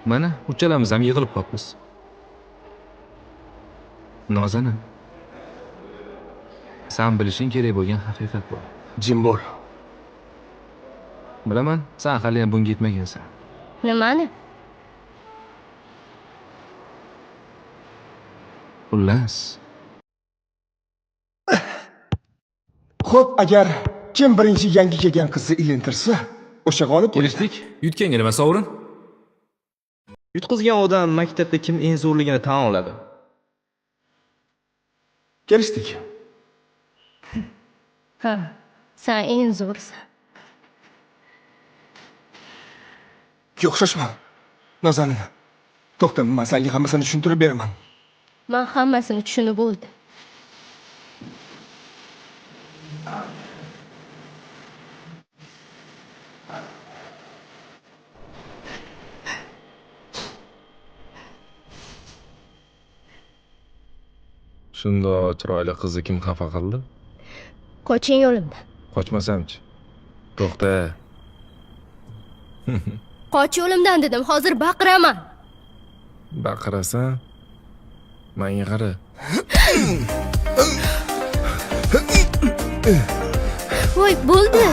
Mana uchalamiz ham yig'ilib qolibmiz. Nozana. Sen bilishing kerak bo'lgan haqiqat bor. Jim bo'l. Bilaman, sen hali ham bunga yetmagansan. Nimani? Xullas, Xo'p, agar kim birinchi yangi kelgan qizni ilintirsa, o'sha g'olib bo'ladi. kelishdik. Yutganga nima sovrin? Yutqizgan odam maktabda kim eng zo'rligini tan oladi. Kelishdik. Ha, sen eng zo'rsan. Yo'q, shoshma. Nozani. To'xta, men senga hammasini tushuntirib beraman. Men hammasini tushunib bo'ldim. Shunda chiroyli qizni kim xafa qildi? Qoching yo'limdan. Qochmasamchi. To'xta. Qoch yo'limdan dedim, hozir baqiraman. Baqirasan? Menga qara. Voy, bo'ldi.